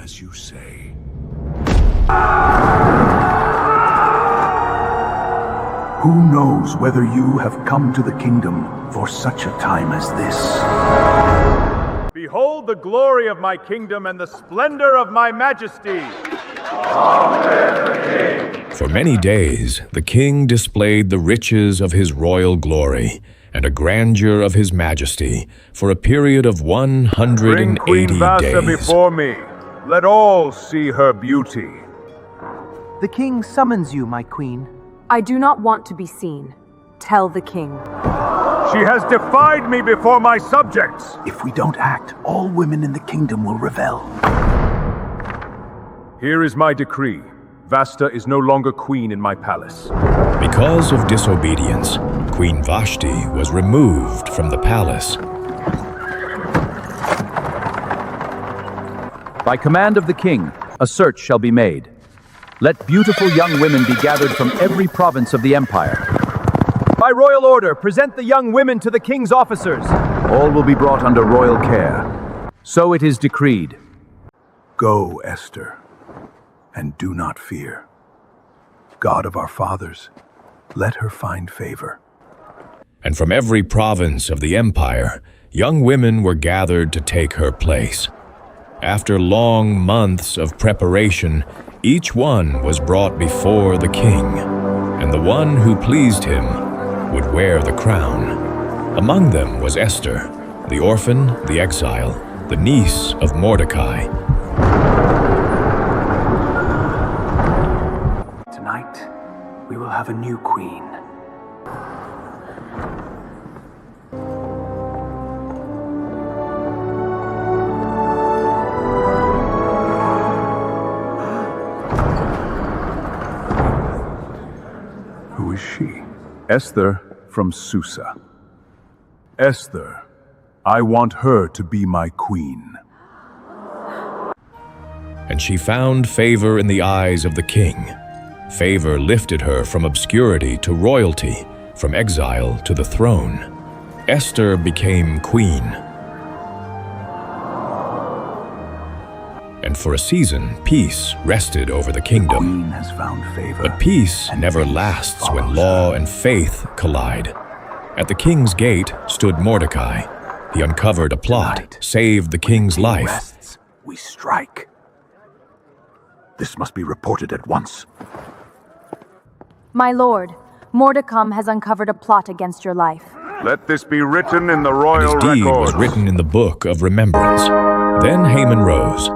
as you say. Who knows whether you have come to the kingdom for such a time as this? Behold the glory of my kingdom and the splendor of my majesty. For many days, the king displayed the riches of his royal glory and a grandeur of his majesty for a period of 180 Bring Queen Vasa days. before me. Let all see her beauty. The king summons you, my queen. I do not want to be seen. Tell the king. She has defied me before my subjects. If we don't act, all women in the kingdom will rebel. Here is my decree. Vasta is no longer queen in my palace. Because of disobedience, Queen Vashti was removed from the palace. By command of the king, a search shall be made. Let beautiful young women be gathered from every province of the empire. By royal order, present the young women to the king's officers. All will be brought under royal care. So it is decreed. Go, Esther, and do not fear. God of our fathers, let her find favor. And from every province of the empire, young women were gathered to take her place. After long months of preparation, each one was brought before the king, and the one who pleased him would wear the crown. Among them was Esther, the orphan, the exile, the niece of Mordecai. Tonight, we will have a new queen. Who is she? Esther from Susa. Esther, I want her to be my queen. And she found favor in the eyes of the king. Favor lifted her from obscurity to royalty, from exile to the throne. Esther became queen. And for a season, peace rested over the kingdom. Queen has found favor. But peace never lasts when law and faith collide. At the king's gate stood Mordecai. He uncovered a plot, Tonight, saved the king's life. Rests, we strike. This must be reported at once. My lord, Mordecai has uncovered a plot against your life. Let this be written in the And royal his deed records. was written in the book of remembrance. Then Haman rose,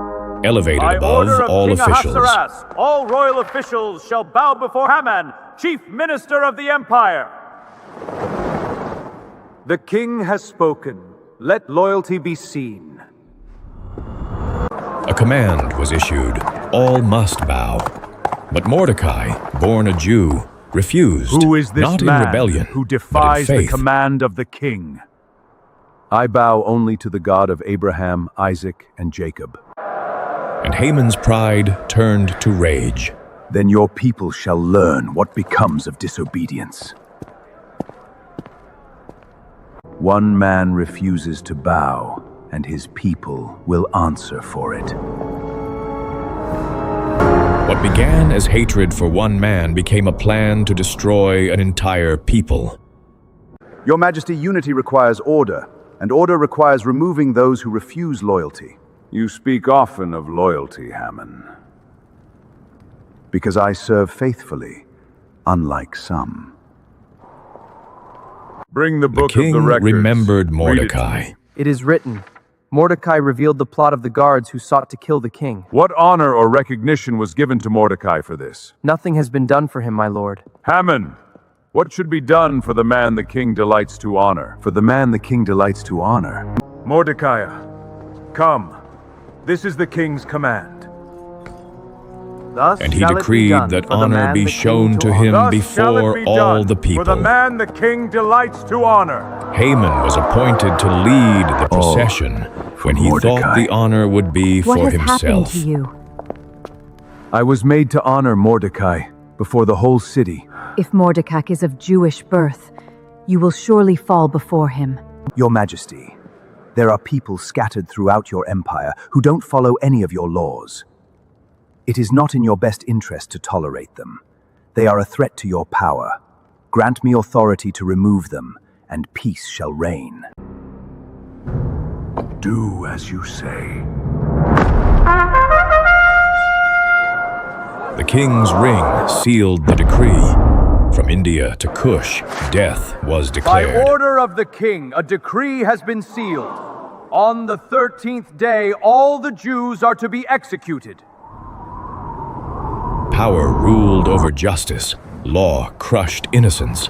elevated By above order of all King officials. Ahasuerus, all royal officials shall bow before Haman, chief minister of the empire. The king has spoken. Let loyalty be seen. A command was issued, all must bow. But Mordecai, born a Jew, refused, Who is this not man in rebellion, who but in defies the faith. command of the king? I bow only to the God of Abraham, Isaac, and Jacob. And Haman's pride turned to rage. Then your people shall learn what becomes of disobedience. One man refuses to bow, and his people will answer for it. What began as hatred for one man became a plan to destroy an entire people. Your Majesty, unity requires order, and order requires removing those who refuse loyalty. You speak often of loyalty, Haman. Because I serve faithfully, unlike some. Bring the The book of king the records. remembered Read it to Mordecai. me. It is written, Mordecai revealed the plot of the guards who sought to kill the king. What honor or recognition was given to Mordecai for this? Nothing has been done for him, my lord. Haman, what should be done for the man the king delights to honor? For the man the king delights to honor. Mordecai, come. This is the king's command. Thus And he shall it be decreed done that for the honor man be the king shown to him Thus shall it before be all done the for people. the man the king delights to honor. Haman was appointed to lead the procession when he thought Mordecai. the honor would be What for has happened himself. to you? I was made to honor Mordecai before the whole city. If Mordecai is of Jewish birth, you will surely fall before him. Your Majesty, There are people scattered throughout your empire who don't follow any of your laws. It is not in your best interest to tolerate them. They are a threat to your power. Grant me authority to remove them, and peace shall reign. Do as you say. The king's ring sealed the decree. From India to Kush, death was By declared. order of the king, a decree has been sealed. On the 13th day, all the Jews are to be executed. Power ruled over justice. Law crushed innocence.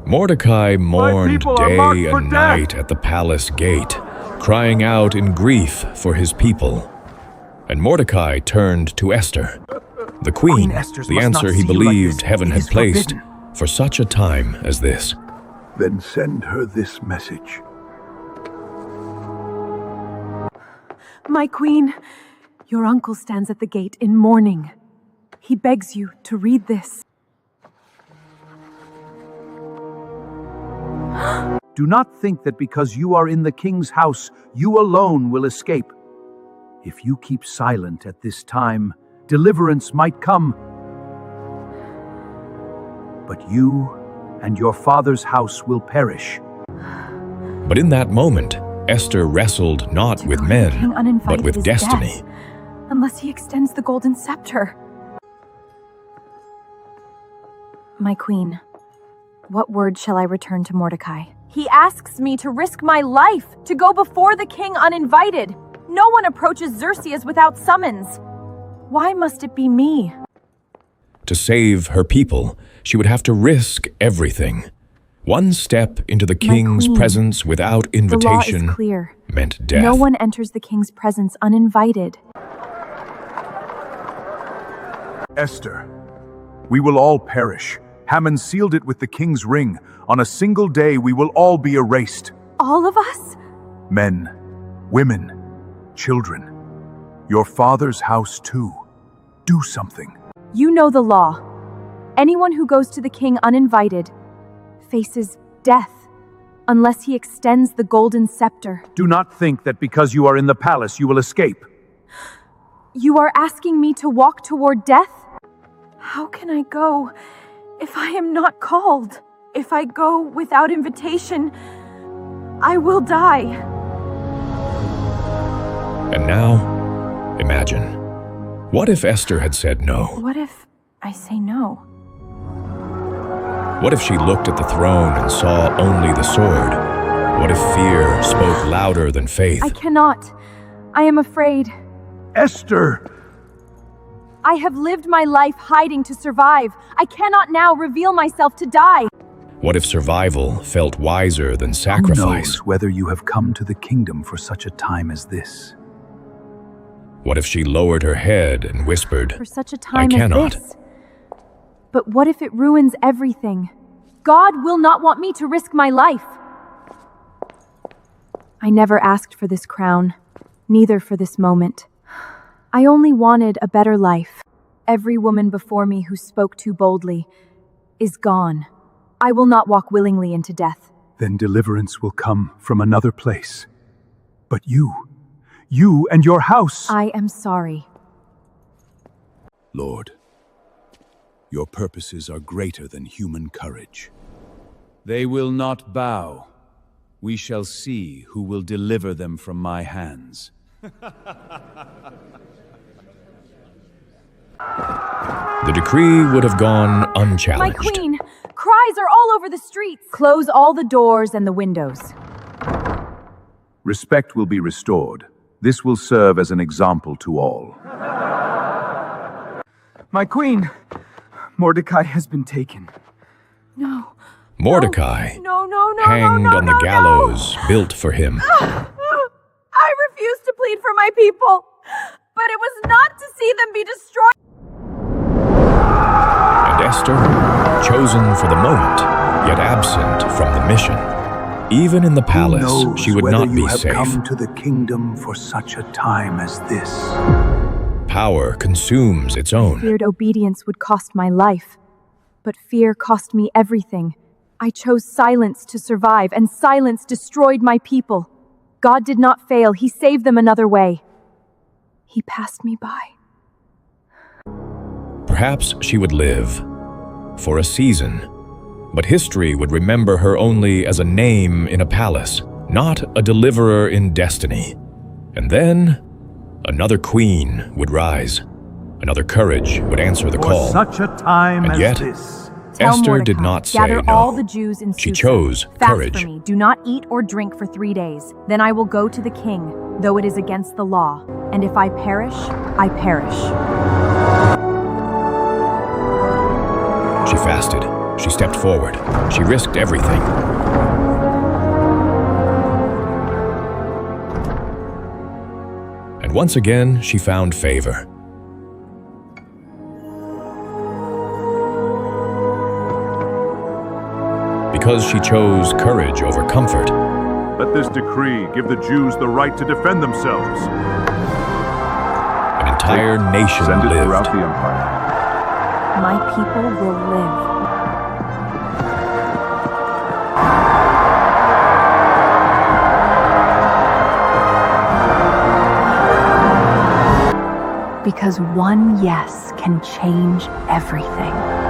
Mordecai mourned people are marked day for and death. night at the palace gate, crying out in grief for his people. And Mordecai turned to Esther, the queen, Esther's the must not answer he see you like believed this. heaven It had is placed forbidden. for such a time as this. Then send her this message. My queen, your uncle stands at the gate in mourning. He begs you to read this. Do not think that because you are in the king's house, you alone will escape. If you keep silent at this time, deliverance might come. But you and your father's house will perish. But in that moment, Esther wrestled not with King men, uninvited but with is destiny. death, unless he extends the golden scepter. My queen, what word shall I return to Mordecai? He asks me to risk my life, to go before the king uninvited. No one approaches Xerxes without summons. Why must it be me? To save her people, she would have to risk everything. One step into the king's queen, presence without The law invitation is clear. meant death. No one enters the king's presence uninvited. Esther, we will all perish. Haman sealed it with the king's ring. On a single day, we will all be erased. All of us? Men, women, children. Your father's house too. Do something. You know the law. Anyone who goes to the king uninvited faces death, unless he extends the golden scepter. Do not think that because you are in the palace, you will escape. You are asking me to walk toward death? How can I go if I am not called? If I go without invitation, I will die. And now, imagine. What if Esther had said no? What if I say no? What if she looked at the throne and saw only the sword? What if fear spoke louder than faith? I cannot. I am afraid. Esther! I have lived my life hiding to survive. I cannot now reveal myself to die. What if survival felt wiser than Who sacrifice? knows whether you have come to the kingdom for such a time as this? What if she lowered her head and whispered, For such a time as cannot. this. But what if it ruins everything? God will not want me to risk my life. I never asked for this crown, neither for this moment. I only wanted a better life. Every woman before me who spoke too boldly is gone. I will not walk willingly into death. Then deliverance will come from another place. But you and your house. I am sorry. Lord, your purposes are greater than human courage. They will not bow. We shall see who will deliver them from my hands. The decree would have gone My unchallenged. queen, cries are all over the streets. Close all the doors and the windows. Respect will be restored. This will serve as an example to all. My queen, Mordecai has been taken. No. Mordecai, No, no, no, hanged no, no, on the no, gallows built for him. I refuse to plead for my people, but it was not to see them be destroyed. And Esther, chosen for the moment, yet absent from the mission. Even in the Who palace, knows she would whether not you be have safe. come to the kingdom for such a time as this? Power consumes its own. Feared obedience would cost my life, but fear cost me everything. I chose silence to survive, and silence destroyed my people. God did not fail. He saved them another way. He passed me by. Perhaps she would live for a season, but history would remember her only as a name in a palace, not a deliverer in destiny. And then another queen would rise. Another courage would answer the call. For such a time And as yet, this. Tell Esther Mordecai, did not say gather no. all the Jews in She Susa. chose Fast courage. for me. Do not eat or drink for 3 days. Then I will go to the king, though it is against the law. And if I perish, I perish. She fasted. She stepped forward. She risked everything. And once again, she found favor. Because she chose courage over comfort. Let this decree give the Jews the right to defend themselves. An entire nation Send it throughout lived. the empire. My people will live. Because one yes can change everything.